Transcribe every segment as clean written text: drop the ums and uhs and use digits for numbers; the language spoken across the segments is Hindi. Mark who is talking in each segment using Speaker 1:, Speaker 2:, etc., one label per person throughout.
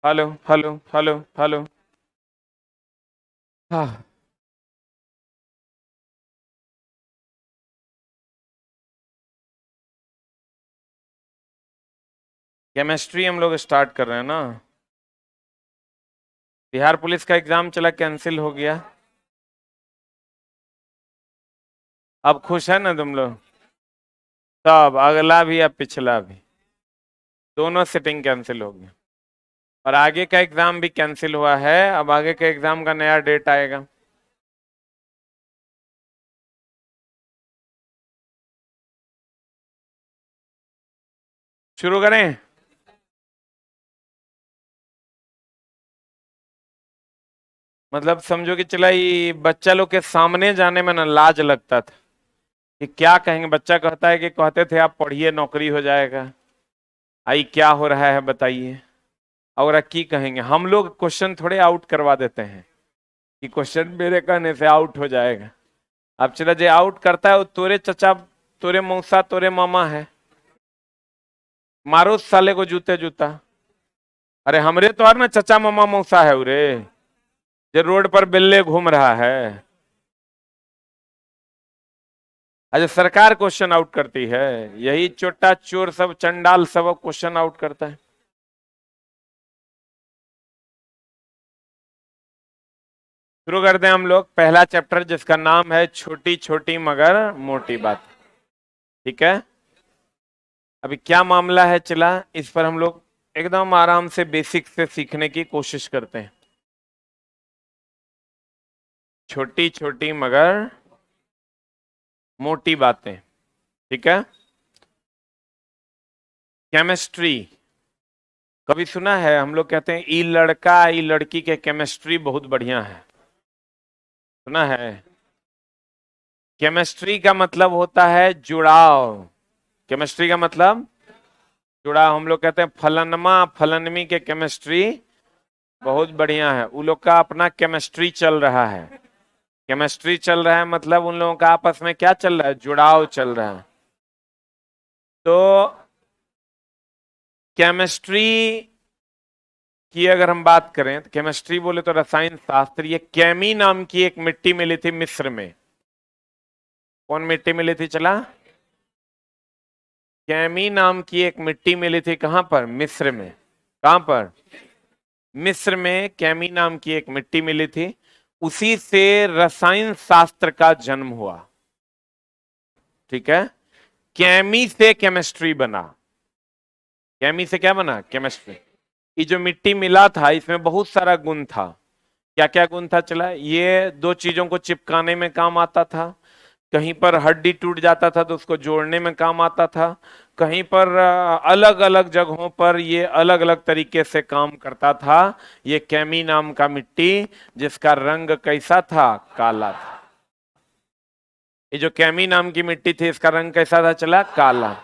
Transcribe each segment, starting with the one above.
Speaker 1: Hello hello hello hello. हाँ। केमिस्ट्री हम लोग स्टार्ट कर रहे हैं ना। बिहार पुलिस का एग्जाम चला, कैंसिल हो गया। अब खुश है ना तुम लोग? सब, अगला भी अब पिछला भी, दोनों सिटिंग कैंसिल हो गई। और आगे का एग्जाम भी कैंसिल हुआ है। अब आगे के एग्जाम का नया डेट आएगा। शुरू करें? मतलब समझो कि चला, ये बच्चा लोग के सामने जाने में ना लाज लगता था कि क्या कहेंगे। बच्चा कहता है कि कहते थे आप पढ़िए नौकरी हो जाएगा। आई क्या हो रहा है बताइए। और की कहेंगे, हम लोग क्वेश्चन थोड़े आउट करवा देते हैं कि क्वेश्चन मेरे कहने से आउट हो जाएगा। अब चला, जो आउट करता है वो तोरे चचा, तोरे मौसा, तोरे मामा है। मारो उस साले को जूते जूता। अरे हमरे तो ना चचा मामा मौसा है उरे, जो रोड पर बिल्ले घूम रहा है। अच्छा, सरकार क्वेश्चन आउट करती है? यही चोटा चोर सब, चंडाल सब क्वेश्चन आउट करता है। शुरू करते हैं हम लोग पहला चैप्टर, जिसका नाम है छोटी छोटी मगर मोटी बात। ठीक है। अभी क्या मामला है चला, इस पर हम लोग एकदम आराम से बेसिक से सीखने की कोशिश करते हैं। छोटी छोटी मगर मोटी बातें। ठीक है। केमिस्ट्री कभी सुना है? हम लोग कहते हैं ई लड़का ई लड़की के केमिस्ट्री बहुत बढ़िया है। सुना है? केमिस्ट्री का मतलब होता है जुड़ाव। केमिस्ट्री का मतलब जुड़ाव। हम लोग कहते हैं फलनमा फलनमी के केमिस्ट्री बहुत बढ़िया है। उन लोग का अपना केमिस्ट्री चल रहा है। केमिस्ट्री चल रहा है मतलब उन लोगों का आपस में क्या चल रहा है? जुड़ाव चल रहा है। तो केमिस्ट्री की अगर हम बात करें तो केमिस्ट्री बोले तो रसायन शास्त्र। ये केमी नाम की एक मिट्टी मिली थी मिस्र में। कौन मिट्टी मिली थी चला? केमी नाम की एक मिट्टी मिली थी, कहां पर? मिस्र में। कहां पर? मिस्र में केमी नाम की एक मिट्टी मिली थी। उसी से रसायन शास्त्र का जन्म हुआ। ठीक है। केमी से केमिस्ट्री बना। केमी से क्या बना? केमिस्ट्री। ये जो मिट्टी मिला था इसमें बहुत सारा गुण था। क्या क्या गुण था चला? ये दो चीजों को चिपकाने में काम आता था। कहीं पर हड्डी टूट जाता था तो उसको जोड़ने में काम आता था। कहीं पर अलग अलग जगहों पर ये अलग अलग तरीके से काम करता था। ये कैमी नाम का मिट्टी, जिसका रंग कैसा था? काला था। ये जो कैमी नाम की मिट्टी थी इसका रंग कैसा था चला? काला।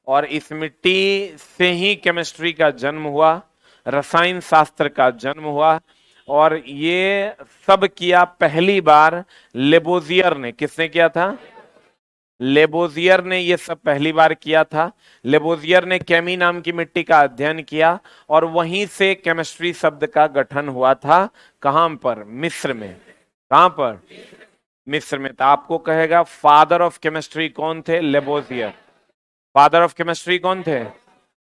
Speaker 1: और इस मिट्टी से ही केमिस्ट्री का जन्म हुआ, रसायन शास्त्र का जन्म हुआ। और ये सब किया पहली बार लेबोजियर ने। किसने किया था? लेबोजियर ने ये सब पहली बार किया था। लेबोजियर ने केमी नाम की मिट्टी का अध्ययन किया और वहीं से केमिस्ट्री शब्द का गठन हुआ था। कहां पर? मिस्र में। कहां पर? मिस्र में। तो आपको कहेगा फादर ऑफ केमिस्ट्री कौन थे? लेबोजियर। फादर ऑफ केमिस्ट्री कौन थे?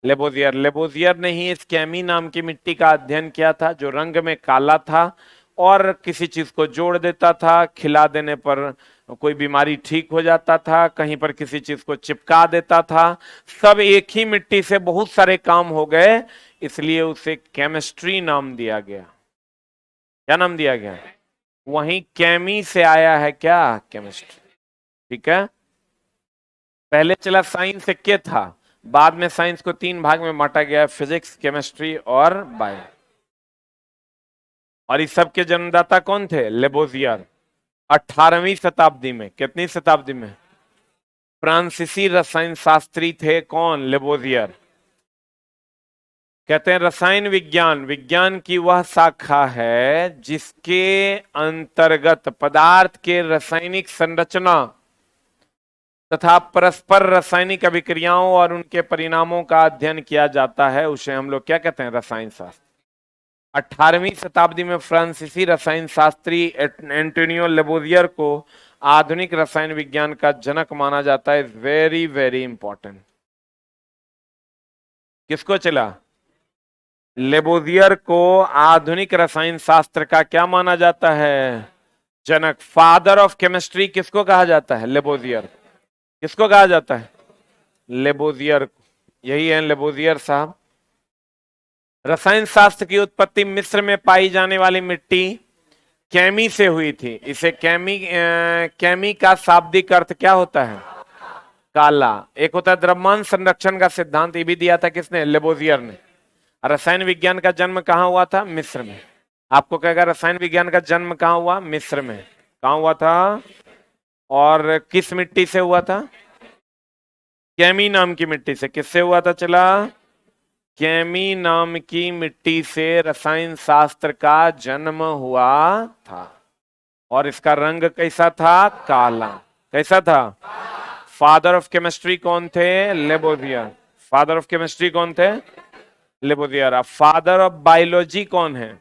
Speaker 1: लेबोजियर। लेबोजियर ने ही इस कैमी नाम की मिट्टी का अध्ययन किया था, जो रंग में काला था और किसी चीज को जोड़ देता था। खिला देने पर कोई बीमारी ठीक हो जाता था, कहीं पर किसी चीज को चिपका देता था। सब एक ही मिट्टी से बहुत सारे काम हो गए, इसलिए उसे केमिस्ट्री नाम दिया गया। क्या नाम दिया गया? वहीं केमी से आया है क्या? केमिस्ट्री। ठीक है। पहले चला साइंस एक के था, बाद में साइंस को तीन भाग में बांटा गया, फिजिक्स, केमिस्ट्री और बायो। और इस सब के जन्मदाता कौन थे? लेबोजियर। 18वीं शताब्दी में। कितनी शताब्दी में? फ्रांसीसी रसायन शास्त्री थे। कौन? लेबोजियर। कहते हैं रसायन विज्ञान विज्ञान की वह शाखा है जिसके अंतर्गत पदार्थ के रासायनिक संरचना तथा परस्पर रासायनिक अभिक्रियाओं और उनके परिणामों का अध्ययन किया जाता है। उसे हम लोग क्या कहते हैं? रसायन शास्त्र। 18वीं शताब्दी में फ्रांसीसी रसायन शास्त्री एंटोनियो लेबोजियर को आधुनिक रसायन विज्ञान का जनक माना जाता है। Very very important. किसको चला? लेबोजियर को आधुनिक रसायन शास्त्र का क्या माना जाता है? जनक। फादर ऑफ केमिस्ट्री किसको कहा जाता है? लेबोजियर। किसको कहा जाता है? लेबोजियर। यही है लेबोजियर साहब। रसायन शास्त्र की उत्पत्ति मिस्र में पाई जाने वाली मिट्टी कैमी से हुई थी। इसे कैमी का शाब्दिक अर्थ क्या होता है? काला। एक होता है द्रव्यमान संरक्षण का सिद्धांत, ये भी दिया था किसने? लेबोजियर ने। रसायन विज्ञान का जन्म कहां हुआ था? मिस्र में। आपको कहेगा रसायन विज्ञान का जन्म कहां हुआ? मिस्र में। कहां हुआ था? और किस मिट्टी से हुआ था? कैमी नाम की मिट्टी से। किससे हुआ था? चला कैमी नाम की मिट्टी से रसायन शास्त्र का जन्म हुआ था। और इसका रंग कैसा था? काला। कैसा था? फादर ऑफ केमिस्ट्री कौन थे? लेबोजियर। फादर ऑफ केमिस्ट्री कौन थे? लेबोजियर। अब फादर ऑफ बायोलॉजी कौन है?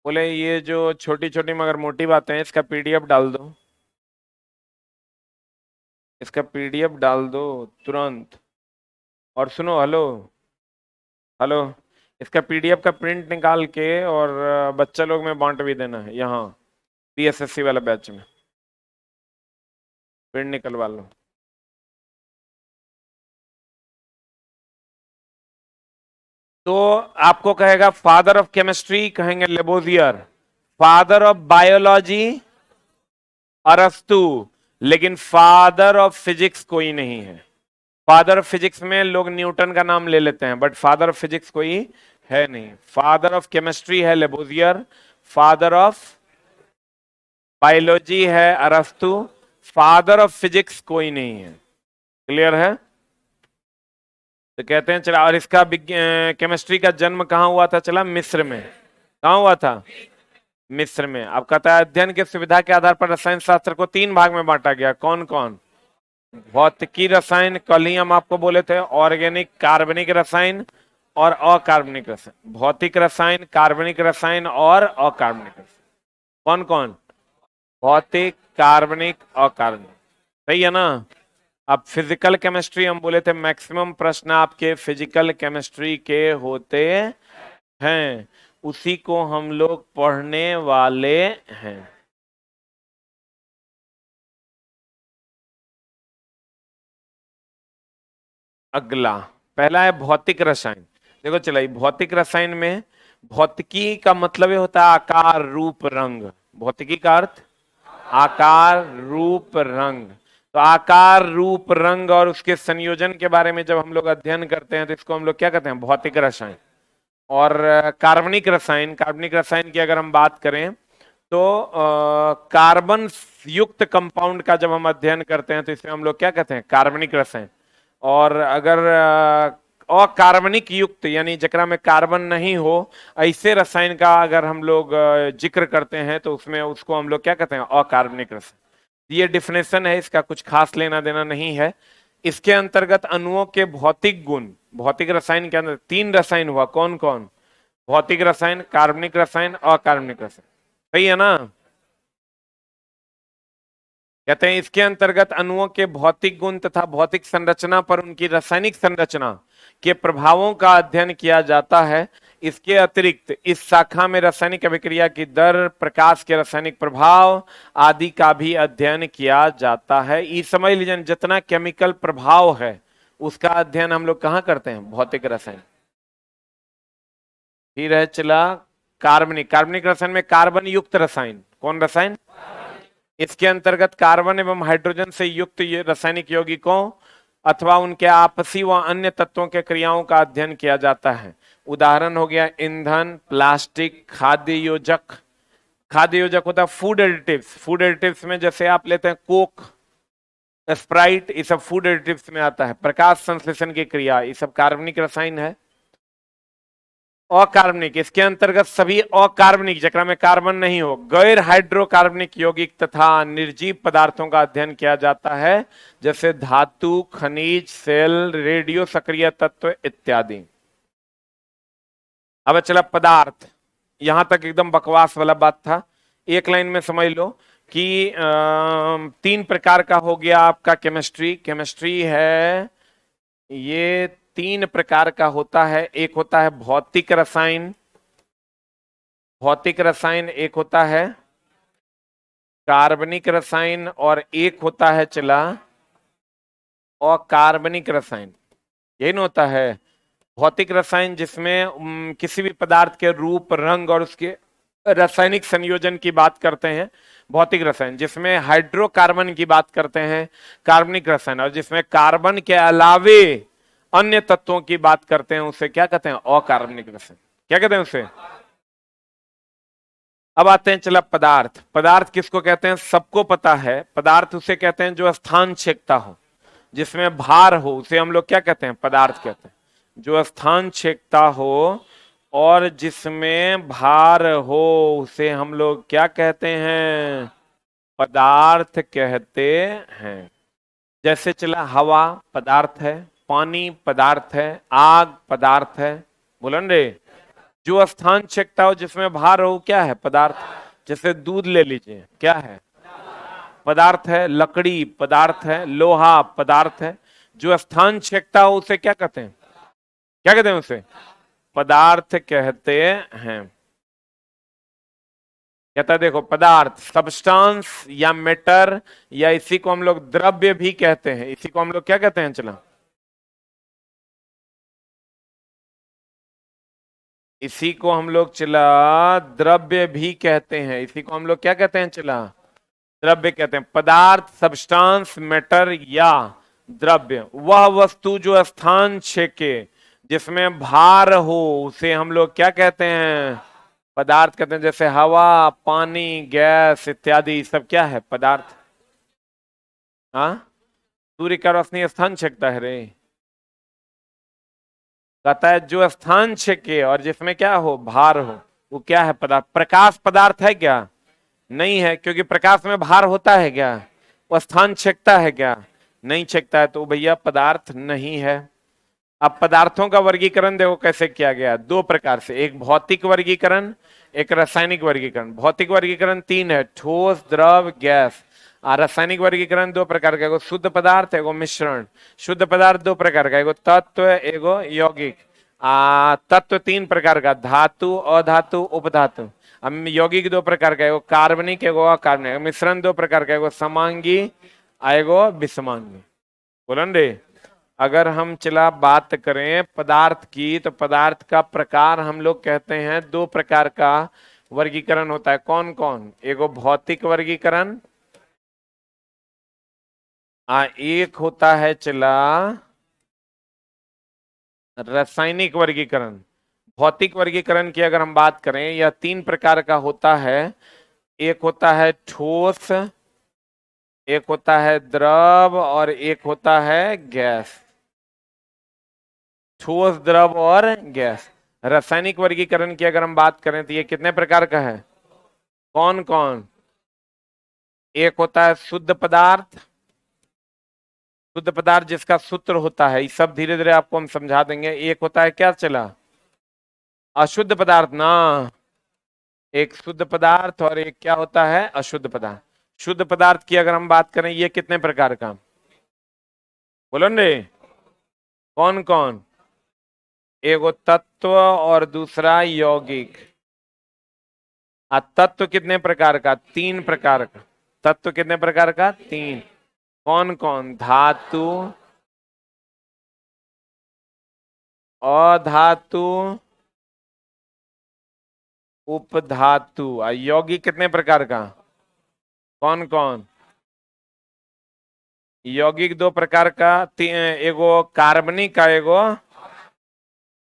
Speaker 1: बोले ये जो छोटी छोटी मगर मोटी बातें हैं, इसका पीडीएफ डाल दो। इसका पीडीएफ डाल दो तुरंत। और सुनो, हेलो हेलो, इसका पीडीएफ का प्रिंट निकाल के और बच्चा लोग में बांट भी देना है। यहाँ पीएसएससी वाला बैच में प्रिंट निकलवा लो। तो आपको कहेगा फादर ऑफ केमिस्ट्री, कहेंगे लेबोजियर। फादर ऑफ बायोलॉजी अरस्तु। लेकिन फादर ऑफ फिजिक्स कोई नहीं है। फादर ऑफ फिजिक्स में लोग न्यूटन का नाम ले लेते हैं, बट फादर ऑफ फिजिक्स कोई है नहीं। फादर ऑफ केमिस्ट्री है लेबोजियर। फादर ऑफ बायोलॉजी है अरस्तु। फादर ऑफ फिजिक्स कोई नहीं है। क्लियर है? तो कहते हैं चला, और इसका केमिस्ट्री का जन्म कहां हुआ था? चला मिस्र में। कहां हुआ था? मिस्र में। अब कहता है अध्ययन की सुविधा के आधार पर रसायन शास्त्र को 3 भाग में बांटा गया। कौन कौन? भौतिकी रसायन, कल ही हम आपको बोले थे, ऑर्गेनिक कार्बनिक रसायन और अकार्बनिक रसायन। भौतिक रसायन, कार्बनिक रसायन और अकार्बनिक रसायन। कौन कौन? भौतिक, कार्बनिक, अकार्बनिक। सही है ना? अब फिजिकल केमिस्ट्री हम बोले थे, मैक्सिमम प्रश्न आपके फिजिकल केमिस्ट्री के होते हैं, उसी को हम लोग पढ़ने वाले हैं। अगला पहला है भौतिक रसायन। देखो चला, भौतिक रसायन में भौतिकी का मतलब ये होता है आकार रूप रंग। भौतिकी का अर्थ आकार रूप रंग। तो आकार रूप रंग और उसके संयोजन के बारे में जब हम लोग अध्ययन करते हैं तो इसको हम लोग क्या कहते हैं? भौतिक रसायन। और कार्बनिक रसायन, कार्बनिक रसायन की अगर हम बात करें तो कार्बन युक्त कंपाउंड का जब हम अध्ययन करते हैं तो इसे हम लोग क्या कहते हैं? कार्बनिक रसायन। और अगर अकार्बनिक युक्त यानी जकरा में कार्बन नहीं हो, ऐसे रसायन का अगर हम लोग जिक्र करते हैं तो उसमें उसको हम लोग क्या कहते हैं? अकार्बनिक रसायन। ये डिफिनेशन है, इसका कुछ खास लेना देना नहीं है। इसके अंतर्गत अणुओं के भौतिक गुण, भौतिक रसायन के अंदर 3 रसायन हुआ। कौन कौन? भौतिक रसायन, कार्बनिक रसायन, अकार्बनिक रसायन। सही है ना? कहते हैं इसके अंतर्गत अणुओं के भौतिक गुण तथा भौतिक संरचना पर उनकी रासायनिक संरचना के प्रभावों का अध्ययन किया जाता है। इसके अतिरिक्त इस शाखा में रासायनिक अभिक्रिया की दर, प्रकाश के रासायनिक प्रभाव आदि का भी अध्ययन किया जाता है। ये समझ लीजिए, जितना केमिकल प्रभाव है उसका अध्ययन हम लोग कहाँ करते हैं? भौतिक रसायन। फिर है चला कार्बनिक। कार्बनिक रसायन में कार्बन युक्त रसायन। कौन रसायन? इसके अंतर्गत कार्बन एवं हाइड्रोजन से युक्त ये रासायनिक यौगिकों अथवा उनके आपसी व अन्य तत्वों के क्रियाओं का अध्ययन किया जाता है। उदाहरण हो गया ईंधन, प्लास्टिक, खाद्य योजक। खाद्य योजक होता है फूड एडिटिव्स। फूड एडिटिव्स में जैसे आप लेते हैं कोक, स्प्राइट, ये सब फूड एडिटिव्स में आता है। प्रकाश संश्लेषण की क्रिया, ये सब कार्बनिक रसायन है। अकार्बनिक, इसके अंतर्गत सभी अकार्बनिक जकरा में कार्बन नहीं हो, गैर हाइड्रोकार्बनिक यौगिक तथा निर्जीव पदार्थों का अध्ययन किया जाता है, जैसे धातु, खनिज, सेल, रेडियो सक्रिय तत्व इत्यादि। अब चला पदार्थ, यहां तक एकदम बकवास वाला बात था। एक लाइन में समझ लो कि तीन प्रकार का हो गया आपका केमिस्ट्री। केमिस्ट्री है ये तीन प्रकार का होता है। एक होता है भौतिक रसायन, भौतिक रसायन एक होता है कार्बनिक रसायन, और एक होता है चला अकार्बनिक रसायन। यही ना होता है भौतिक रसायन, जिसमें किसी भी पदार्थ के रूप, रंग और उसके रासायनिक संयोजन की बात करते हैं भौतिक रसायन। जिसमें हाइड्रोकार्बन की बात करते हैं कार्बनिक रसायन, और जिसमें कार्बन के अलावे अन्य तत्वों की बात करते हैं उसे क्या कहते हैं, अकार्बनिक रसायन। क्या कहते हैं उसे। अब आते हैं चला पदार्थ। पदार्थ किसको कहते हैं, सबको पता है। पदार्थ उसे कहते हैं जो स्थान छेकता हो, जिसमें भार हो, उसे हम लोग क्या कहते हैं, पदार्थ कहते हैं। जो स्थान छेकता हो और जिसमें भार हो उसे हम लोग क्या कहते हैं, पदार्थ कहते हैं। जैसे चला हवा पदार्थ है, पानी पदार्थ है, आग पदार्थ है। बोलन रे, जो स्थान छेकता हो जिसमें भार हो क्या है, पदार्थ। जैसे दूध ले लीजिए, क्या है, पदार्थ है। लकड़ी पदार्थ है, लोहा पदार्थ है। जो स्थान छेकता हो उसे क्या कहते हैं, क्या कहते हैं उसे, पदार्थ कहते हैं। कहता है देखो, पदार्थ सब्सटेंस या मैटर, या इसी को हम लोग द्रव्य भी कहते हैं। इसी को हम लोग क्या कहते हैं, चला, इसी को हम लोग चला द्रव्य भी कहते हैं। इसी को हम लोग क्या कहते हैं, चला द्रव्य कहते हैं। पदार्थ सब्सटेंस मैटर या द्रव्य, वह वस्तु जो स्थान छेके जिसमें भार हो उसे हम लोग क्या कहते हैं, पदार्थ कहते हैं। जैसे हवा, पानी, गैस इत्यादि सब क्या है, पदार्थ। हाँ, सूर्य का रोशनी स्थान छेकता है रे। कहता है जो स्थान छेके और जिसमें क्या हो, भार हो, वो क्या है, पदार्थ। प्रकाश पदार्थ है क्या, नहीं है, क्योंकि प्रकाश में भार होता है क्या, वो स्थान छेकता है क्या, नहीं छेकता है, तो भैया पदार्थ नहीं है। अब पदार्थों का वर्गीकरण देखो कैसे किया गया, दो प्रकार से, एक भौतिक वर्गीकरण, एक रासायनिक वर्गीकरण। भौतिक वर्गीकरण तीन है, ठोस, द्रव, गैस। और रासायनिक वर्गीकरण दो प्रकार का, एगो शुद्ध पदार्थ, एगो मिश्रण। शुद्ध पदार्थ दो प्रकार का, एगो तत्व, एगो यौगिक। तत्व तीन प्रकार का, धातु, अधातु, उपधातु। अब यौगिक दो प्रकार का, एगो कार्बनिक, एगो अकार्बनिक। मिश्रण दो प्रकार का, एगो समांगी, एगो विषमांगी। बोलन रे, अगर हम चला बात करें पदार्थ की, तो पदार्थ का प्रकार हम लोग कहते हैं दो प्रकार का वर्गीकरण होता है। कौन कौन, एगो भौतिक वर्गीकरण, एक होता है चला रासायनिक वर्गीकरण। भौतिक वर्गीकरण की अगर हम बात करें, यह तीन प्रकार का होता है। एक होता है ठोस, एक होता है द्रव, और एक होता है गैस। ठोस, द्रव और गैस। रासायनिक वर्गीकरण की अगर हम बात करें तो ये कितने प्रकार का है, कौन कौन। एक होता है शुद्ध पदार्थ, शुद्ध पदार्थ जिसका सूत्र होता है, ये सब धीरे धीरे आपको हम समझा देंगे। एक होता है क्या चला, अशुद्ध पदार्थ ना, एक शुद्ध पदार्थ और एक क्या होता है, अशुद्ध पदार्थ। शुद्ध पदार्थ की अगर हम बात करें, ये कितने प्रकार का, बोलो रे, कौन कौन। एगो तत्व और दूसरा यौगिक। तत्व कितने प्रकार का, तीन प्रकार का। तत्व कितने प्रकार का, तीन। कौन कौन, धातु, अधातु, उपधातु। यौगिक कितने प्रकार का, कौन कौन। यौगिक दो प्रकार का, एगो कार्बनिक का, एगो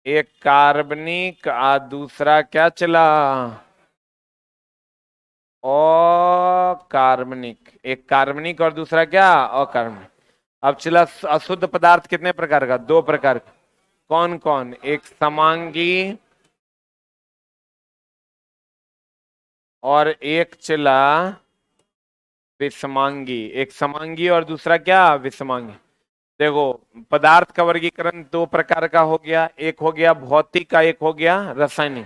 Speaker 1: एक कार्बनिक, दूसरा क्या चला, अकार्बनिक। एक कार्बनिक और दूसरा क्या, अकार्बनिक। अब चला अशुद्ध पदार्थ कितने प्रकार का, दो प्रकार का। कौन कौन, एक समांगी और एक चला विषमांगी। एक समांगी और दूसरा क्या, विषमांगी। देखो, पदार्थ का वर्गीकरण दो प्रकार का हो गया, एक हो गया भौतिक का, एक हो गया रासायनिक।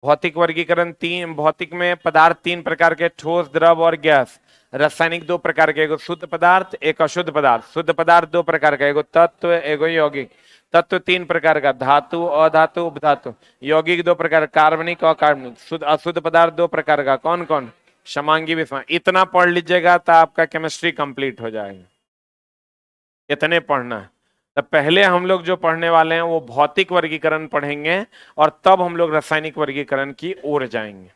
Speaker 1: भौतिक वर्गीकरण तीन, भौतिक में पदार्थ तीन प्रकार के, ठोस, द्रव और गैस। रासायनिक दो प्रकार के, एक शुद्ध पदार्थ, एक अशुद्ध पदार्थ। शुद्ध पदार्थ दो प्रकार का, एक तत्व, एक यौगिक। तत्व तीन प्रकार का, धातु, अधातु, उपधातु। यौगिक दो प्रकार, कार्बनिक और कार्बनिक। शुद्ध अशुद्ध पदार्थ दो प्रकार का, कौन कौन? समांगी विषमांगी। इतना पढ़ लीजिएगा तो आपका केमिस्ट्री कंप्लीट हो जाएगा। इतने पढ़ना है। तो पहले हम लोग जो पढ़ने वाले हैं वो भौतिक वर्गीकरण पढ़ेंगे, और तब हम लोग रासायनिक वर्गीकरण की ओर जाएंगे।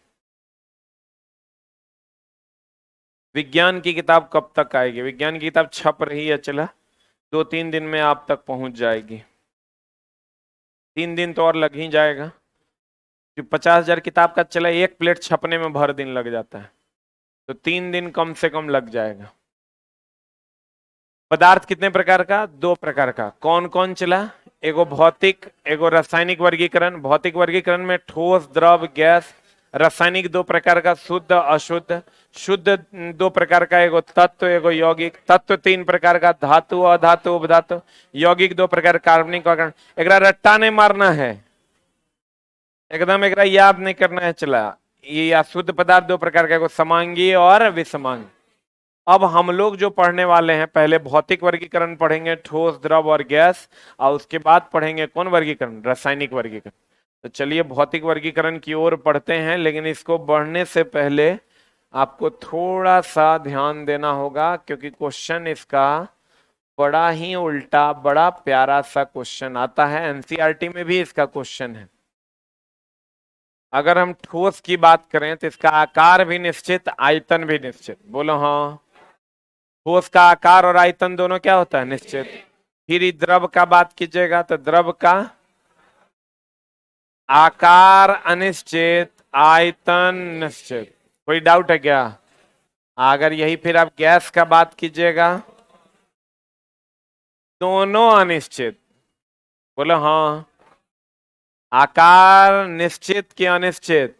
Speaker 1: विज्ञान की किताब कब तक आएगी? विज्ञान की किताब छप रही है, चला 2-3 दिन में आप तक पहुंच जाएगी। 3 दिन तो और लग ही जाएगा, 50,000 किताब का चला, एक प्लेट छपने में भर दिन लग जाता है, तो 3 दिन कम से कम लग जाएगा। पदार्थ कितने प्रकार का? दो प्रकार का। कौन कौन चला? एगो भौतिक, एगो रासायनिक वर्गीकरण। भौतिक वर्गीकरण में ठोस, द्रव, गैस। रासायनिक दो प्रकार का, शुद्ध, अशुद्ध। शुद्ध दो प्रकार का, एगो तत्व, एगो यौगिक। तत्व तीन प्रकार का, धातु, अधातु, उपधातु। यौगिक दो प्रकार, कार्बनिक और एकरा रट्टा नहीं मारना है, एकदम एकरा याद नहीं करना है। चला, ये अशुद्ध पदार्थ दो प्रकार का, एगो समांगी और विषमांगी। अब हम लोग जो पढ़ने वाले हैं, पहले भौतिक वर्गीकरण पढ़ेंगे, ठोस, द्रव और गैस, और उसके बाद पढ़ेंगे कौन वर्गीकरण? रासायनिक वर्गीकरण। तो चलिए भौतिक वर्गीकरण की ओर पढ़ते हैं, लेकिन इसको बढ़ने से पहले आपको थोड़ा सा ध्यान देना होगा, क्योंकि क्वेश्चन इसका बड़ा ही उल्टा, बड़ा प्यारा सा क्वेश्चन आता है, एनसीईआरटी में भी इसका क्वेश्चन है। अगर हम ठोस की बात करें तो इसका आकार भी निश्चित, आयतन भी निश्चित। बोलो हाँ। ठोस का आकार और आयतन दोनों क्या होता है? निश्चित। फिर द्रव का बात कीजिएगा तो द्रव का आकार अनिश्चित, आयतन निश्चित। कोई डाउट है क्या? अगर यही फिर आप गैस का बात कीजिएगा, दोनों अनिश्चित। बोलो हाँ। आकार निश्चित कि अनिश्चित?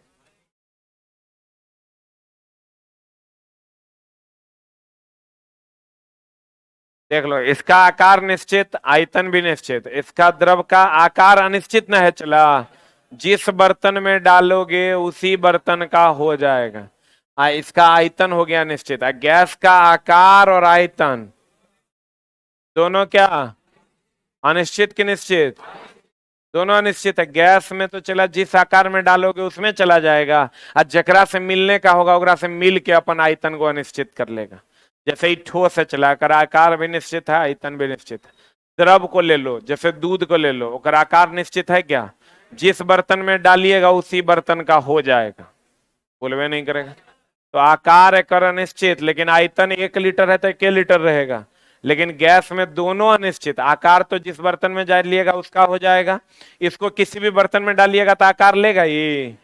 Speaker 1: देख लो, इसका आकार निश्चित, आयतन भी निश्चित। इसका द्रव का आकार अनिश्चित न है, चला, जिस बर्तन में डालोगे उसी बर्तन का हो जाएगा। इसका आयतन हो गया निश्चित। गैस का आकार और आयतन दोनों क्या? अनिश्चित कि निश्चित? दोनों अनिश्चित है। गैस में तो चला, जिस आकार में डालोगे उसमें चला जाएगा, और जकरा से मिलने का होगा ओकरा से मिल के अपन आयतन को अनिश्चित कर लेगा। जैसे ही ठोस है, चला कर आकार भी निश्चित है, आयतन भी निश्चित है। द्रव को ले लो, जैसे दूध को ले लो, ओकर आकार निश्चित है क्या? जिस बर्तन में डालिएगा उसी बर्तन का हो जाएगा, बोलवे नहीं करेगा। तो आकार एक अनिश्चित, लेकिन आयतन 1 लीटर है तो 1 लीटर रहेगा। लेकिन गैस में दोनों अनिश्चित, आकार तो जिस बर्तन में डालिएगा उसका हो जाएगा, इसको किसी भी बर्तन में डालिएगा तो आकार लेगा ये।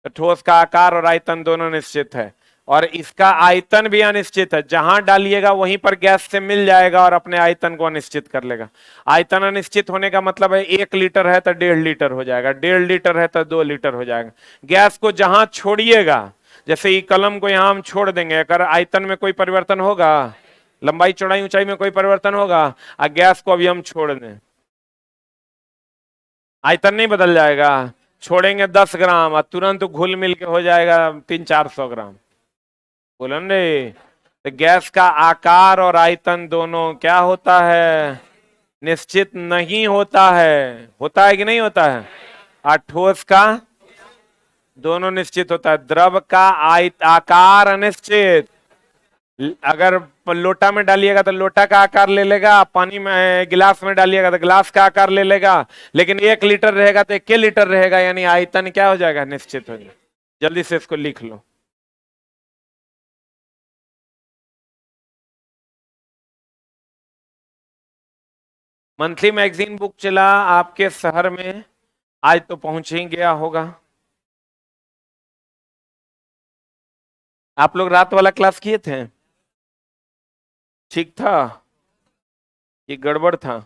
Speaker 1: तो ठोस का आकार और आयतन दोनों निश्चित है, और इसका आयतन भी अनिश्चित है। जहां डालिएगा वहीं पर गैस से मिल जाएगा और अपने आयतन को अनिश्चित कर लेगा। आयतन अनिश्चित होने का मतलब है 1 लीटर है तो 1.5 लीटर हो जाएगा, 1.5 लीटर है तो 2 लीटर हो जाएगा। गैस को जहां छोड़िएगा, जैसे ये कलम को यहां हम छोड़ देंगे, अगर आयतन में कोई परिवर्तन होगा, लंबाई चौड़ाई ऊंचाई में कोई परिवर्तन होगा, और गैस को अभी हम छोड़ दें, आयतन नहीं बदल जाएगा। छोड़ेंगे 10 ग्राम और तुरंत घुल मिल के हो जाएगा 300-400 ग्राम। बोलो रे। तो गैस का आकार और आयतन दोनों क्या होता है? निश्चित नहीं होता है। होता है कि नहीं होता है? और ठोस का दोनों निश्चित होता है। द्रव का आकार अनिश्चित। अगर लोटा में डालिएगा तो लोटा का आकार ले लेगा, पानी में गिलास में डालिएगा तो गिलास का आकार ले लेगा, लेकिन 1 लीटर रहेगा तो 1 लीटर रहेगा, यानी आयतन क्या हो जाएगा? निश्चित हो जाएगा। जल्दी से इसको लिख लो। मंथली मैगजीन बुक चला आपके शहर में, आज तो पहुंच ही गया होगा। आप लोग रात वाला क्लास किए थे? ठीक था कि गड़बड़ था?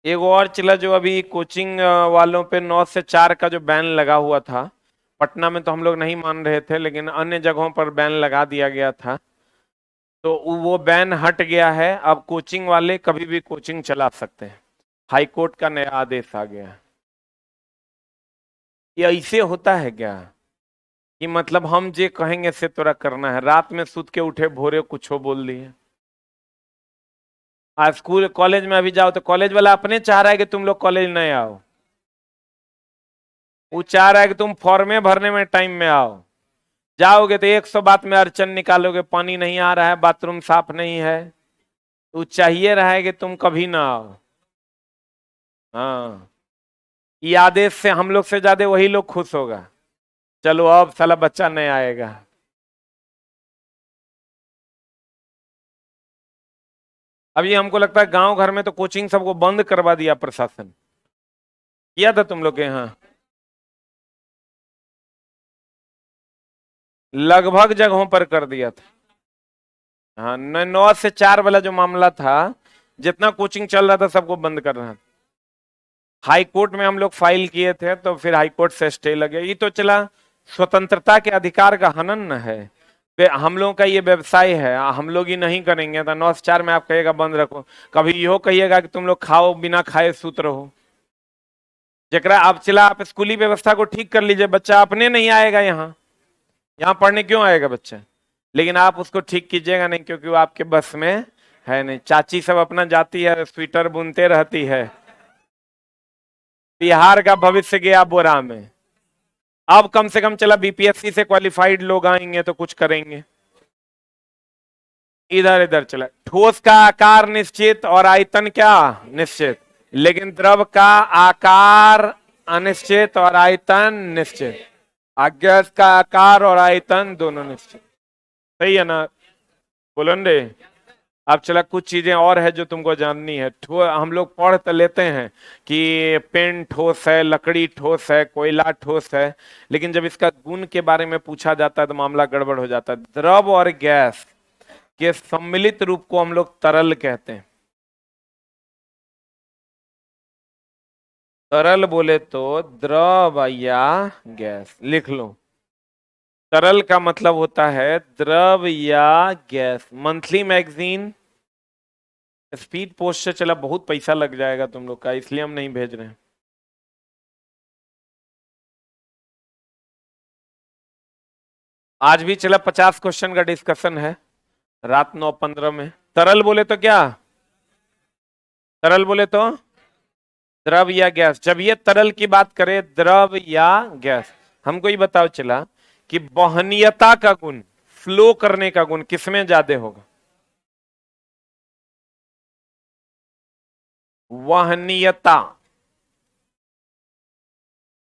Speaker 1: एक और चला जो अभी कोचिंग वालों पे 9 से 4 का जो बैन लगा हुआ था, पटना में तो हम लोग नहीं मान रहे थे, लेकिन अन्य जगहों पर बैन लगा दिया गया था। तो वो बैन हट गया है, अब कोचिंग वाले कभी भी कोचिंग चला सकते हैं। हाई कोर्ट का नया आदेश आ गया है। ये ऐसे होता है क्या कि मतलब हम जे कहेंगे से तोरा करना है, रात में सुत के उठे भोरे कुछ हो बोल दिए। आज स्कूल कॉलेज में अभी जाओ तो कॉलेज वाला अपने चाह रहा है कि तुम लोग कॉलेज नहीं आओ, वो चाह रहा है कि तुम फॉर्मे भरने में टाइम में आओ। जाओगे तो 100 बात में अड़चन निकालोगे, पानी नहीं आ रहा है, बाथरूम साफ नहीं है, तो चाहिए रहा है कि तुम कभी ना आओ। हाँ, ये आदेश से हम लोग से ज्यादा वही लोग खुश होगा, चलो अब साला बच्चा नहीं आएगा। अभी हमको लगता है गांव घर में तो कोचिंग सबको बंद करवा दिया प्रशासन, किया था तुम लोग के यहाँ? लगभग जगहों पर कर दिया था। हाँ, 9 से 4 वाला जो मामला था, जितना कोचिंग चल रहा था सबको बंद कर रहा था। हाई कोर्ट में हम लोग फाइल किए थे, तो फिर हाई कोर्ट से स्टे लगे। ये तो चला स्वतंत्रता के अधिकार का हनन न है, हम लोगों का ये व्यवसाय है, हम लोग ही नहीं करेंगे तो 9 से 4 में आप कहिएगा बंद रखो, कभी यो कहिएगा कि तुम लोग खाओ बिना खाए सूत रहो। जकरा आप चला, आप स्कूली व्यवस्था को ठीक कर लीजिए, बच्चा अपने नहीं आएगा यहाँ, यहाँ पढ़ने क्यों आएगा बच्चा? लेकिन आप उसको ठीक कीजिएगा नहीं, क्योंकि वो आपके बस में है नहीं। चाची सब अपना जाती है, स्वेटर बुनते रहती है, बिहार का भविष्य गया बोरा में। अब कम से कम चला बीपीएससी से क्वालिफाइड लोग आएंगे तो कुछ करेंगे। इधर इधर चला, ठोस का आकार निश्चित और आयतन क्या निश्चित, लेकिन द्रव का आकार अनिश्चित और आयतन निश्चित। गैस का आकार और आयतन दोनों निश्चित, सही है ना? बोलो रे। अब चला कुछ चीजें और है जो तुमको जाननी है। हम लोग पढ़ तो लेते हैं कि पेन ठोस है, लकड़ी ठोस है, कोयला ठोस है, लेकिन जब इसका गुण के बारे में पूछा जाता है तो मामला गड़बड़ हो जाता है। द्रव और गैस के सम्मिलित रूप को हम लोग तरल कहते हैं। तरल बोले तो द्रव या गैस, लिख लो। तरल का मतलब होता है द्रव या gas. Monthly magazine speed post से चला बहुत पैसा लग जाएगा तुम लोग का, इसलिए हम नहीं भेज रहे हैं। आज भी चला 50 क्वेश्चन का डिस्कशन है, रात 9:15 में। तरल बोले तो क्या? तरल बोले तो द्रव या गैस। जब ये तरल की बात करें, द्रव या गैस, हमको ये बताओ चला कि वहनीयता का गुण, फ्लो करने का गुण किसमें ज्यादा होगा? वहनीयता,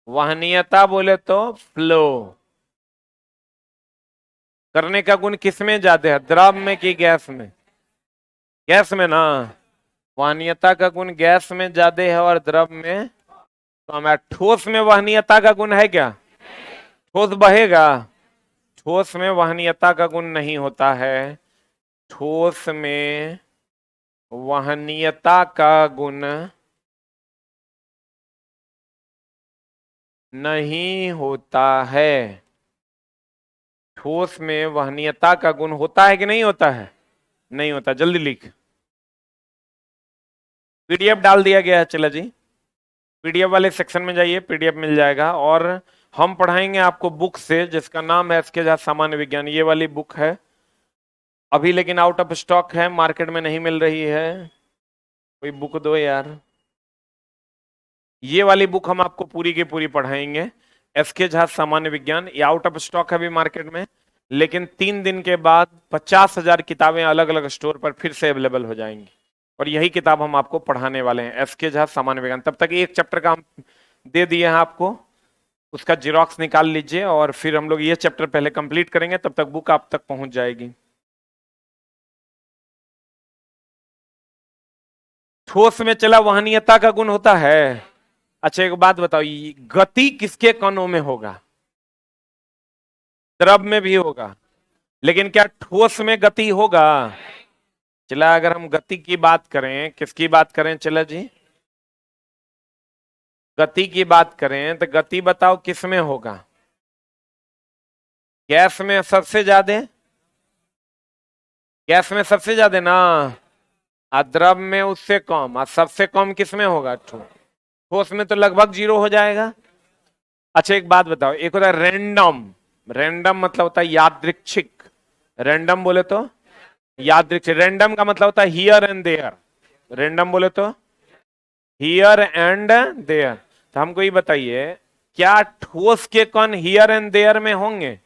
Speaker 1: वहनीयता बोले तो फ्लो करने का गुण किसमें ज्यादा है, द्रव में कि गैस में? गैस में ना। वहनीयता का गुण गैस में ज्यादा है और द्रव में। तो हमारा ठोस में वहनीयता का गुण है क्या? ठोस बहेगा? ठोस में वहनीयता का गुण नहीं होता है। ठोस में वहनीयता का गुण नहीं होता है। ठोस में वहनीयता का गुण होता है कि नहीं होता है? नहीं होता। जल्दी लिख। पीडीएफ डाल दिया गया है, चला जी, पीडीएफ वाले सेक्शन में जाइए, पीडीएफ मिल जाएगा। और हम पढ़ाएंगे आपको बुक से, जिसका नाम है एसके झा सामान्य विज्ञान। ये वाली बुक है अभी, लेकिन आउट ऑफ स्टॉक है, मार्केट में नहीं मिल रही है। कोई बुक दो यार। ये वाली बुक हम आपको पूरी की पूरी पढ़ाएंगे, एसके झा सामान्य विज्ञान। ये आउट ऑफ स्टॉक है अभी मार्केट में, लेकिन 3 दिन के बाद 50,000 किताबें अलग अलग स्टोर पर फिर से अवेलेबल हो जाएंगी, और यही किताब हम आपको पढ़ाने वाले हैं, एसके झा सामान्य विज्ञान। तब तक एक चैप्टर का हम दे दिए हैं आपको, उसका जीरोक्स निकाल लीजिए, और फिर हम लोग ये चैप्टर पहले कंप्लीट करेंगे, तब तक बुक आप तक पहुंच जाएगी। ठोस में चला वहनीयता का गुण होता है। अच्छा एक बात बताओ, गति किसके कणों में होगा? द्रव में भी होगा, लेकिन क्या ठोस में गति होगा? चला अगर हम गति की बात करें, किसकी बात करें चला जी? गति की बात करें तो गति बताओ किस में होगा? गैस में सबसे ज्यादा, गैस में सबसे ज्यादा ना, द्रव में उससे कम, और सबसे कम किस में होगा? ठोस में तो लगभग जीरो हो जाएगा। अच्छा एक बात बताओ, एक होता है रैंडम, रैंडम मतलब होता है यादृच्छिक, रैंडम बोले तो यादृच्छिक, रैंडम का मतलब होता है हियर एंड देयर, रैंडम बोले तो हियर एंड देयर। तो हमको ये बताइए, क्या ठोस के कण हियर एंड देयर में होंगे?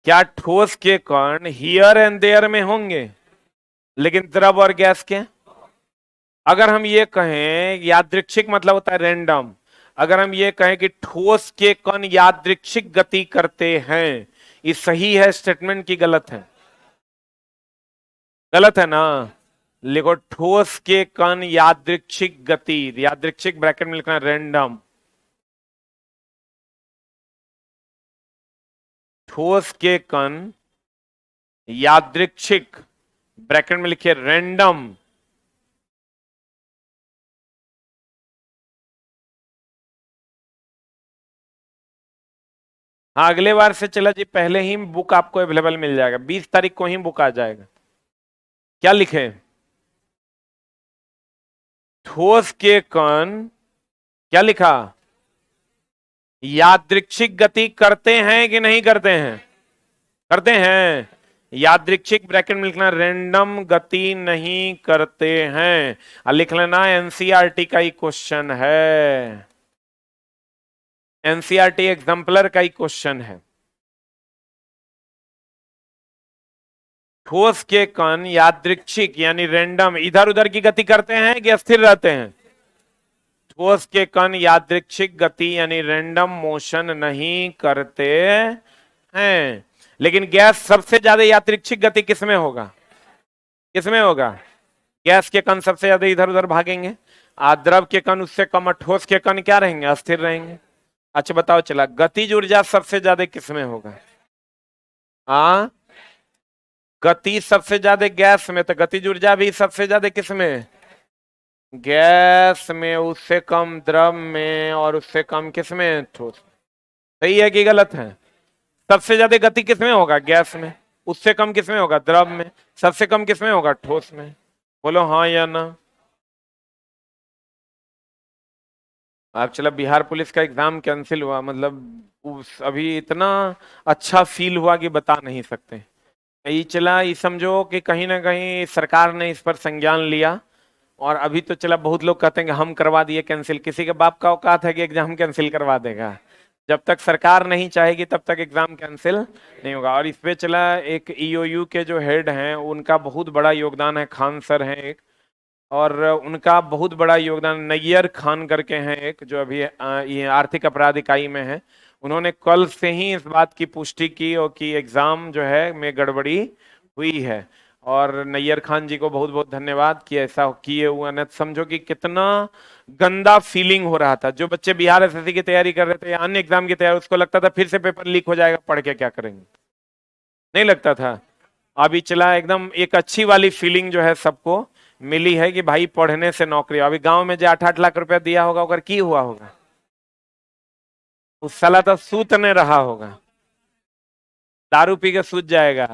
Speaker 1: क्या ठोस के कण हियर एंड देयर में होंगे? लेकिन द्रव और गैस के? अगर हम ये कहें यादृच्छिक मतलब होता है रैंडम, अगर हम ये कहें कि ठोस के कण यादृच्छिक गति करते हैं, ये सही है स्टेटमेंट की गलत है? गलत है ना। लिखो ठोस के कण यादृच्छिक गति, यादृच्छिक ब्रैकेट में लिखना रैंडम, ठोस के कण यादृच्छिक ब्रैकेट में लिखिए रैंडम। हाँ अगले बार से चला जी, पहले ही बुक आपको अवेलेबल मिल जाएगा, 20 तारीख को ही बुक आ जाएगा। क्या लिखे? ठोस के कण, क्या लिखा? यादृच्छिक गति करते हैं कि नहीं करते हैं? करते हैं। यादृच्छिक ब्रैकेट में लिखना रैंडम गति नहीं करते हैं, और लिख लेना एनसीईआरटी का ही क्वेश्चन है, एनसीईआरटी एग्जाम्पलर का ही क्वेश्चन है। ठोस के कण यादृच्छिक यानी रैंडम इधर उधर की गति करते हैं कि स्थिर रहते हैं? ठोस के कण यादृच्छिक गति यानी रैंडम मोशन नहीं करते हैं। लेकिन गैस सबसे ज्यादा यादृच्छिक गति किसमें होगा? किसमें होगा? गैस के कण सबसे ज्यादा इधर उधर भागेंगे, द्रव के कण उससे कम, और ठोस के कण क्या रहेंगे? अस्थिर रहेंगे। अच्छा बताओ, चला गतिज ऊर्जा सबसे ज्यादा किसमें होगा? आ गति सबसे ज्यादा गैस में, तो गतिज ऊर्जा भी सबसे ज्यादा किसमें? गैस में, उससे कम द्रव में, और उससे कम किसमें? ठोस। सही है कि गलत है? सबसे ज्यादा गति किसमें होगा? गैस में। उससे कम किसमें होगा? द्रव में। सबसे कम किसमें होगा? ठोस में। बोलो हाँ या ना। आप चला, बिहार पुलिस का एग्जाम कैंसिल हुआ, मतलब अभी इतना अच्छा फील हुआ कि बता नहीं सकते। ये चला, ये समझो कि कहीं ना कहीं सरकार ने इस पर संज्ञान लिया, और अभी तो चला बहुत लोग कहते हैं कि हम करवा दिए कैंसिल, किसी के बाप का औकात है कि एग्जाम कैंसिल करवा देगा? जब तक सरकार नहीं चाहेगी तब तक एग्जाम कैंसिल नहीं होगा। और इस पे चला, एक ईओयू के जो हेड हैं उनका बहुत बड़ा योगदान है, खान सर हैं एक, और उनका बहुत बड़ा योगदान नैयर खान करके हैं एक, जो अभी ये आर्थिक अपराध इकाई में है। उन्होंने कल से ही इस बात की पुष्टि की और कि एग्जाम जो है में गड़बड़ी हुई है, और नैयर खान जी को बहुत बहुत धन्यवाद कि ऐसा किए हुए न। समझो कि कितना गंदा फीलिंग हो रहा था, जो बच्चे बिहार एसएससी की तैयारी कर रहे थे या अन्य एग्जाम की तैयारी, उसको लगता था फिर से पेपर लीक हो जाएगा, पढ़ के क्या करेंगे, नहीं लगता था। अभी चला एकदम एक अच्छी वाली फीलिंग जो है सबको मिली है कि भाई पढ़ने से नौकरी। अभी गांव में जो 8-8 लाख रुपया दिया होगा अगर की हुआ होगा, उस साला तो सूतने रहा होगा, दारू पी के सूत जाएगा।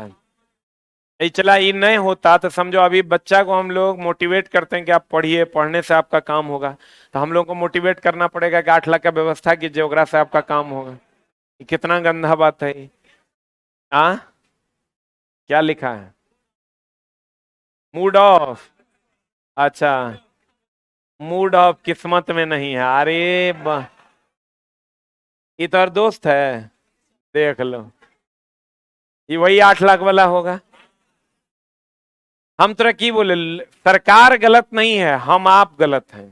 Speaker 1: ये चला, ये नहीं होता तो समझो अभी बच्चा को हम लोग मोटिवेट करते हैं कि आप पढ़िए, पढ़ने से आपका काम होगा, तो हम लोग को मोटिवेट करना पड़ेगा कि 8 लाख का व्यवस्था कीजिए, ओकरा से आपका काम होगा। ये कितना गंदा बात है ये। क्या लिखा है? Mood off? अच्छा, मूड ऑफ किस्मत में नहीं है। अरे ये तो और दोस्त है, देख लो, ये वही 8 लाख वाला होगा। हम तो की बोले, सरकार गलत नहीं है, हम आप गलत हैं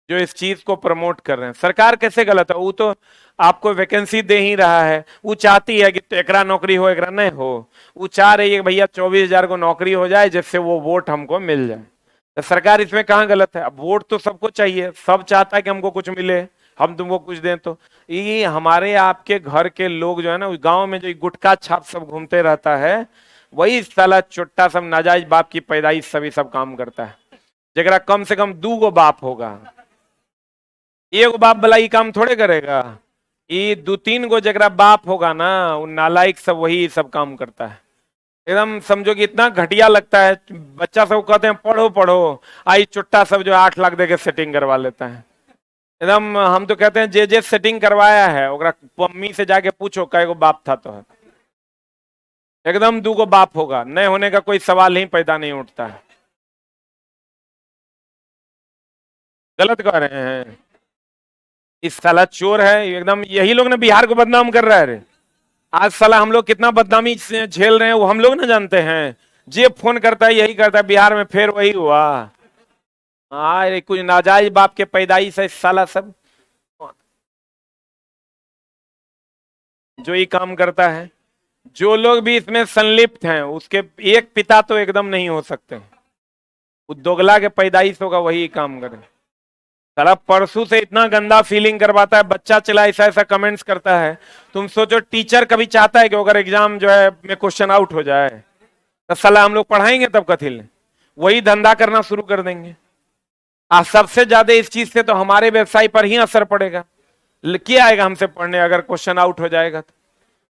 Speaker 1: जो इस चीज को प्रमोट कर रहे हैं। सरकार कैसे गलत है? वो तो आपको वैकेंसी दे ही रहा है, वो चाहती है कि तो एकरा नौकरी हो एकरा नहीं हो, वो चाह रही है कि भैया 24,000 को नौकरी हो जाए जिससे वो वोट हमको मिल जाए। तो सरकार इसमें कहाँ गलत है? अब वोट तो सबको चाहिए, सब चाहता है कि हमको कुछ मिले, हम तुमको कुछ दें। तो ये हमारे आपके घर के लोग जो है ना, गांव में जो गुटखा छाप सब घूमते रहता है, वही साला चुट्टा सब नाजायज बाप की पैदाइश सभी सब काम करता है। जरा कम से कम 2 गो बाप होगा, एक बाप भला ये काम थोड़े करेगा। ये 2-3 गो जगरा बाप होगा ना, वो नालायक सब वही सब काम करता है। एकदम समझो कि इतना घटिया लगता है। बच्चा सब कहते हैं पढ़ो पढ़ो, आई चुट्टा सब जो 8 लाख दे के सेटिंग करवा लेता है। एकदम हम तो कहते हैं जे सेटिंग करवाया है ओकरा मम्मी से जाके पूछो कई गो बाप था तो है। एकदम दूगो बाप होगा, नहीं होने का कोई सवाल ही पैदा नहीं उठता है। गलत कह रहे हैं। इस साला चोर है एकदम, यही लोग ने बिहार को बदनाम कर रहा है रे। आज साला हम लोग कितना बदनामी से झेल रहे हैं वो हम लोग ना जानते हैं। जे फोन करता है यही करता है, बिहार में फिर वही हुआ। हाँ ये कुछ नाजायज बाप के पैदाइश है साला सब, जो ये काम करता है। जो लोग भी इसमें संलिप्त हैं उसके एक पिता तो एकदम नहीं हो सकते। वो दोगला के पैदाइश होगा वही काम करे। साला परसों से इतना गंदा फीलिंग करवाता है, बच्चा चला ऐसा ऐसा कमेंट्स करता है। तुम सोचो टीचर कभी चाहता है कि अगर एग्जाम जो है में क्वेश्चन आउट हो जाए तो साला हम लोग पढ़ाएंगे तब कथिल वही धंधा करना शुरू कर देंगे। आज सबसे ज्यादा इस चीज से तो हमारे व्यवसाय पर ही असर पड़ेगा। क्या आएगा हमसे पढ़ने अगर क्वेश्चन आउट हो जाएगा तो।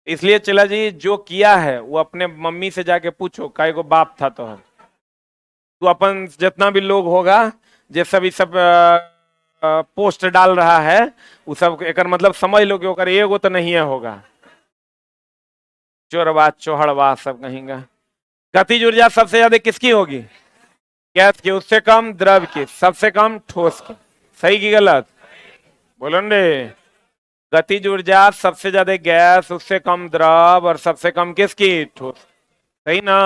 Speaker 1: इसलिए चला जी जो किया है वो अपने मम्मी से जाके पूछो काय को बाप था तो है। तो अपन जितना भी लोग होगा जे सब पोस्ट डाल रहा है वो सब एक मतलब समझ लो कि ओकर एगो तो नहीं है होगा। चोरवा चोहड़वा सब कहेंगे। गतिज ऊर्जा सबसे ज्यादा किसकी होगी? गैस की, उससे कम द्रव की, सबसे कम ठोस की। सही की गलत? बोलो रे। गतिज ऊर्जा सबसे ज्यादा गैस, उससे कम द्रव और सबसे कम किसकी? ठोस। सही ना?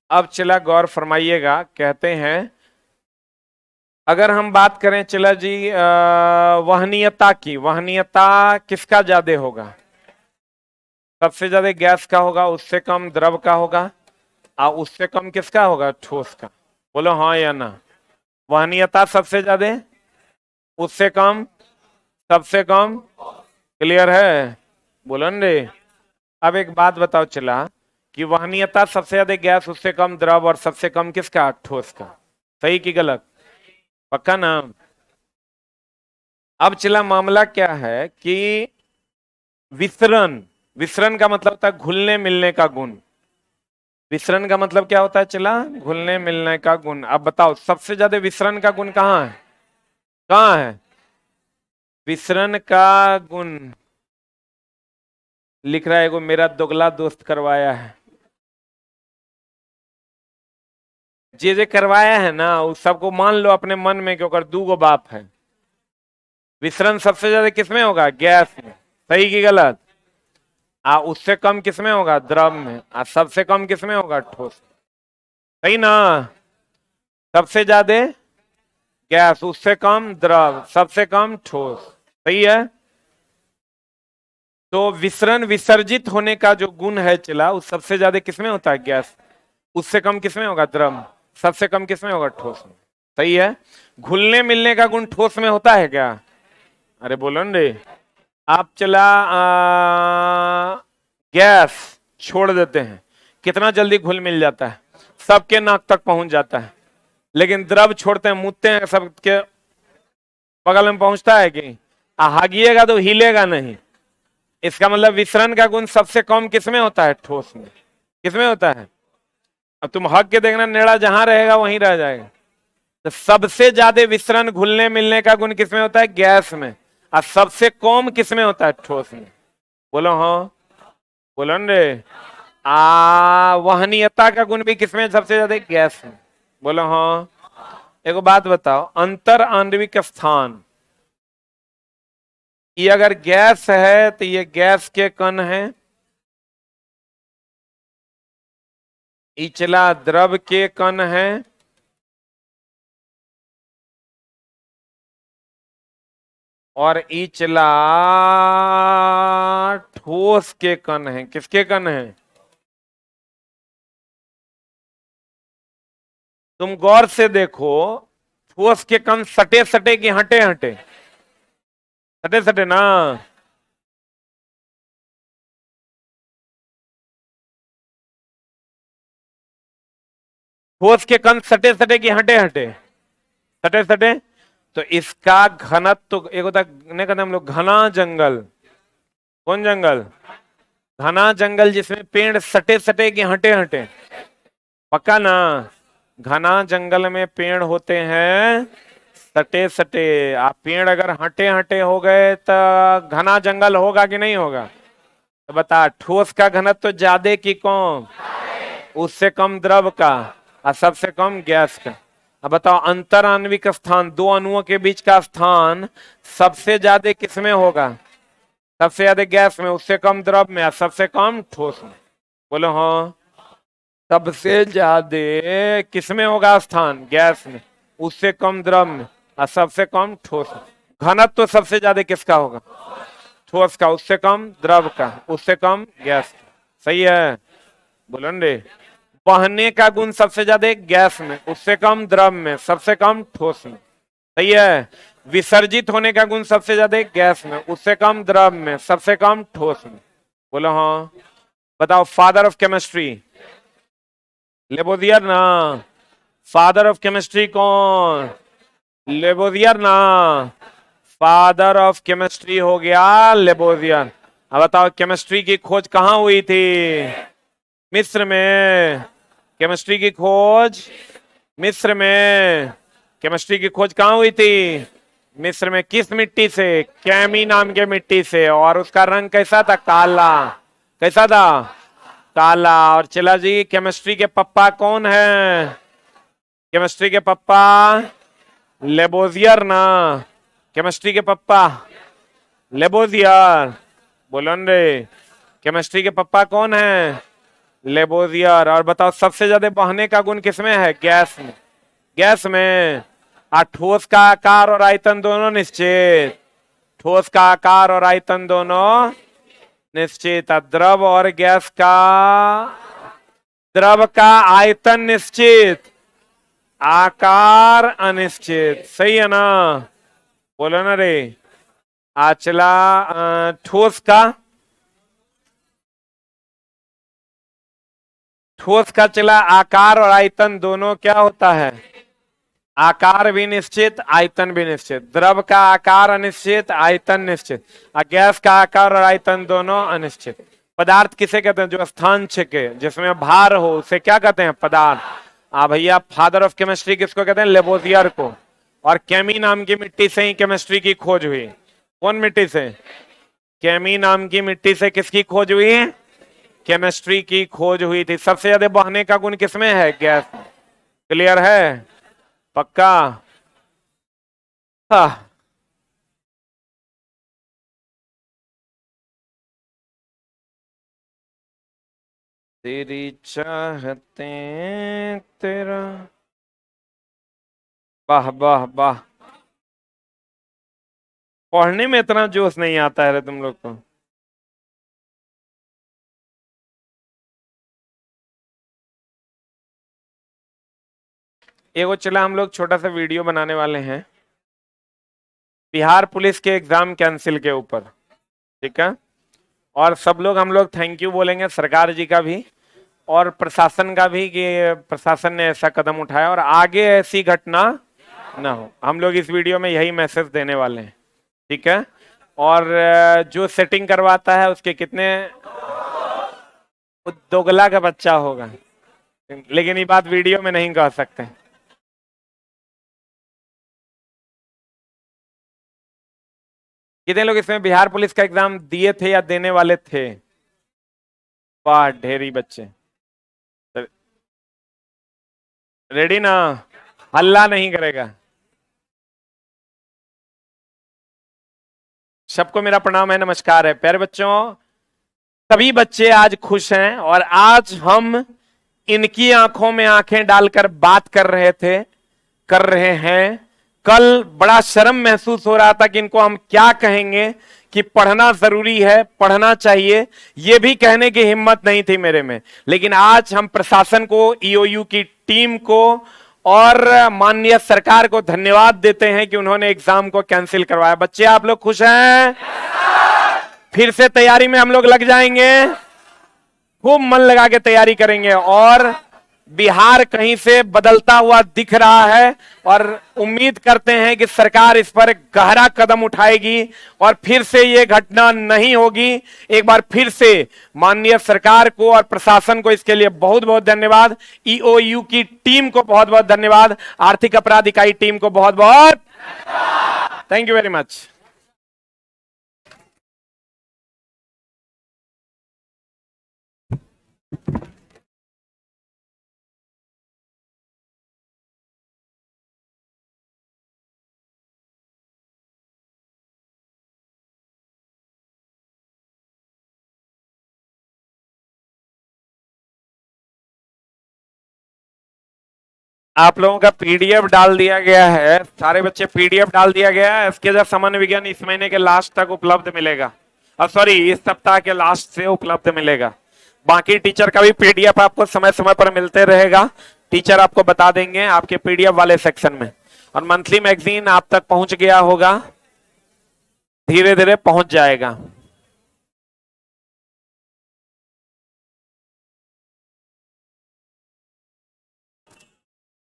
Speaker 1: अब चला गौर फरमाइएगा, कहते हैं अगर हम बात करें चला जी वहनीयता की, वहनीयता किसका ज्यादा होगा? सबसे ज्यादा गैस का होगा, उससे कम द्रव का होगा, और उससे कम किसका होगा? ठोस का। बोलो हाँ या ना। वहनीयता सबसे ज्यादा, उससे कम, सबसे कम। क्लियर है? बोलो न रे। अब एक बात बताओ चला कि वहनीयता सबसे ज्यादा गैस, उससे कम द्रव और सबसे कम किसका? ठोस का। सही की गलत? पक्का ना? अब चला मामला क्या है कि विसरण, विसरण का मतलब होता है घुलने मिलने का गुण। विसरण का मतलब क्या होता है चला? घुलने मिलने का गुण। अब बताओ सबसे ज्यादा विसरण का गुण कहाँ है? कहाँ है विसरण का गुण? लिख रहा है वो मेरा दोगला दोस्त करवाया है। जे करवाया है ना उस सबको मान लो अपने मन में कि ओकर दूगो बाप है। विसरण सबसे ज्यादा किसमें होगा? गैस में। सही की गलत? उससे कम किसमें होगा? द्रव में। सबसे कम किसमें होगा? ठोस। सही ना? सबसे ज्यादा गैस, उससे कम द्रव, सबसे कम ठोस। सही है? तो विसरण विसर्जित होने का जो गुण है चला उस सबसे ज्यादा किसमें होता है? गैस। उससे कम किसमें होगा? द्रव। सबसे कम किसमें होगा? ठोस में। सही है? घुलने मिलने का गुण ठोस में होता है क्या? अरे बोलो न रे। आप चला गैस छोड़ देते हैं, कितना जल्दी घुल मिल जाता है, सबके नाक तक पहुंच जाता है। लेकिन द्रव छोड़ते हैं, मुतते हैं, सबके बगल में पहुंचता है कि? हागिएगा तो हिलेगा नहीं। इसका मतलब विसरण का गुण सबसे कम किसमें होता है? ठोस में। किसमें होता है? अब तुम हक के देखना, नेड़ा जहां रहेगा वहीं रह जाएगा। तो सबसे ज्यादा विसरण घुलने मिलने का गुण किसमें होता है? गैस में। और सबसे कम किसमें होता है? ठोस में। बोलो हाँ। बोलो न रे। वहनीयता का गुण भी किसमें सबसे ज्यादा? गैस में। बोलो हाँ। एक बात बताओ, अंतर आणविक स्थान, ये अगर गैस है तो ये गैस के कण है, इचला द्रव के कण है, और इचला ठोस के कण है। किसके कण है? तुम गौर से देखो, ठोस के कण सटे सटे कि हटे हटे? सटे सटे ना। ठोस के कण सटे सटे कि हटे हटे? सटे सटे। तो इसका घनत्व तो एक होता है, हम लोग घना जंगल। कौन जंगल? घना जंगल जिसमें पेड़ सटे सटे कि हटे हटे, पक्का ना? घना जंगल में पेड़ होते हैं सटे सटे। आप पेड़ अगर हटे हटे हो गए तो घना जंगल होगा कि नहीं होगा? तो बता, ठोस का घनत्व तो ज्यादा की कम? उससे कम द्रव का और सबसे कम गैस का। अब बताओ, अंतर आणविक स्थान, दो अणुओं के बीच का स्थान सबसे ज्यादा किसमें होगा? सबसे ज्यादा गैस में, उससे कम द्रव में और सबसे कम ठोस में। बोलो हाँ। सबसे ज्यादा किसमें होगा स्थान? गैस में, उससे कम द्रव में और सबसे कम ठोस में। घनत्व तो सबसे ज्यादा किसका होगा? ठोस का, उससे कम द्रव का, उससे कम गैस का। सही है, बोलो रे। बहने का गुण सबसे ज्यादा गैस में, उससे कम द्रव में, सबसे कम ठोस में। सही है। विसर्जित होने का गुण सबसे ज्यादा गैस में, उससे कम द्रव में, सबसे कम ठोस में। बोलो हाँ। बताओ, फादर ऑफ केमिस्ट्री लेबोवियर ना? फादर ऑफ केमिस्ट्री कौन? लेबोवियर ना? फादर ऑफ केमिस्ट्री हो गया लेबोवियर। अब बताओ, केमिस्ट्री की खोज कहां हुई थी? मिस्र में। केमिस्ट्री की खोज मिस्र में। केमिस्ट्री की खोज कहां हुई थी? मिस्र में। किस मिट्टी से? कैमी नाम के मिट्टी से। और उसका रंग कैसा था? काला। कैसा था? काला। और चला जी, केमिस्ट्री के पप्पा कौन है? केमिस्ट्री के पप्पा लेबोवियर ना? केमिस्ट्री के पप्पा लेबोवियर। बोलो रे, केमिस्ट्री के पप्पा कौन है? लेबोवियर। और बताओ, सबसे ज्यादा बहने का गुण किसमें है? गैस में। गैस में। और ठोस का आकार और आयतन दोनों निश्चित। ठोस का आकार और आयतन दोनों निश्चित। द्रव और गैस का, द्रव का आयतन निश्चित, आकार अनिश्चित। सही है ना? बोलो ना रे। चला, ठोस का, ठोस का चला आकार और आयतन दोनों क्या होता है? आकार भी निश्चित, आयतन भी निश्चित। द्रव का आकार अनिश्चित, आयतन निश्चित। और गैस का आकार और आयतन दोनों अनिश्चित। पदार्थ किसे कहते हैं? जो स्थान छिके, जिसमें भार हो, उसे क्या कहते हैं? पदार्थ। भैया, फादर ऑफ केमिस्ट्री किसको कहते हैं? लेबोवियर को। और कैमी नाम की मिट्टी से ही केमिस्ट्री की खोज हुई। कौन मिट्टी से? कैमी नाम की मिट्टी से किसकी खोज हुई? केमिस्ट्री की खोज हुई थी। सबसे ज्यादा बहने का गुण किसमें है? गैस। क्लियर है? पक्का? हाँ। तेरी चाहते तेरा। वाह वाह वाह। पढ़ने में इतना जोश नहीं आता है रे तुम लोग को। एगो चला, हम लोग छोटा सा वीडियो बनाने वाले हैं बिहार पुलिस के एग्जाम कैंसिल के ऊपर। ठीक है? और सब लोग, हम लोग थैंक यू बोलेंगे सरकार जी का भी और प्रशासन का भी कि प्रशासन ने ऐसा कदम उठाया और आगे ऐसी घटना ना हो। हम लोग इस वीडियो में यही मैसेज देने वाले हैं। ठीक है? और जो सेटिंग करवाता है उसके कितने, वो दोगला का बच्चा होगा। लेकिन ये बात वीडियो में नहीं कह सकते। कितने लोग इसमें बिहार पुलिस का एग्जाम दिए थे या देने वाले थे? वाह, ढेरी बच्चे। रेडी ना? हल्ला नहीं करेगा। सबको मेरा प्रणाम है, नमस्कार है। प्यारे बच्चों, सभी बच्चे आज खुश हैं और आज हम इनकी आंखों में आंखें डालकर बात कर रहे थे, कर रहे हैं। कल बड़ा शर्म महसूस हो रहा था कि इनको हम क्या कहेंगे कि पढ़ना जरूरी है, पढ़ना चाहिए, ये भी कहने की हिम्मत नहीं थी मेरे में। लेकिन आज हम प्रशासन को, ईओयू की टीम को और माननीय सरकार को धन्यवाद देते हैं कि उन्होंने एग्जाम को कैंसिल करवाया। बच्चे, आप लोग खुश हैं? फिर से तैयारी में हम लोग लग जाएंगे, खूब मन लगा के तैयारी करेंगे और बिहार कहीं से बदलता हुआ दिख रहा है और उम्मीद करते हैं कि सरकार इस पर गहरा कदम उठाएगी और फिर से ये घटना नहीं होगी। एक बार फिर से माननीय सरकार को और प्रशासन को इसके लिए बहुत बहुत धन्यवाद। ईओयू की टीम को बहुत बहुत धन्यवाद। आर्थिक अपराध इकाई टीम को बहुत बहुत थैंक यू वेरी मच। आप लोगों का पीडीएफ डाल दिया गया है, सारे बच्चे पीडीएफ डाल दिया गया है। इसके जो सामान्य विज्ञान इस महीने के लास्ट तक उपलब्ध मिलेगा, सॉरी इस सप्ताह के लास्ट से उपलब्ध मिलेगा। बाकी टीचर का भी पीडीएफ आपको समय समय पर मिलते रहेगा, टीचर आपको बता देंगे आपके पीडीएफ वाले सेक्शन में। और मंथली मैगजीन आप तक पहुंच गया होगा, धीरे धीरे पहुंच जाएगा।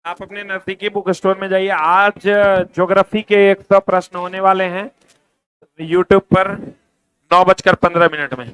Speaker 1: आप अपने नजदीकी बुक स्टोर में जाइए। आज ज्योग्राफी के 100 प्रश्न होने वाले हैं यूट्यूब पर 9:15 में।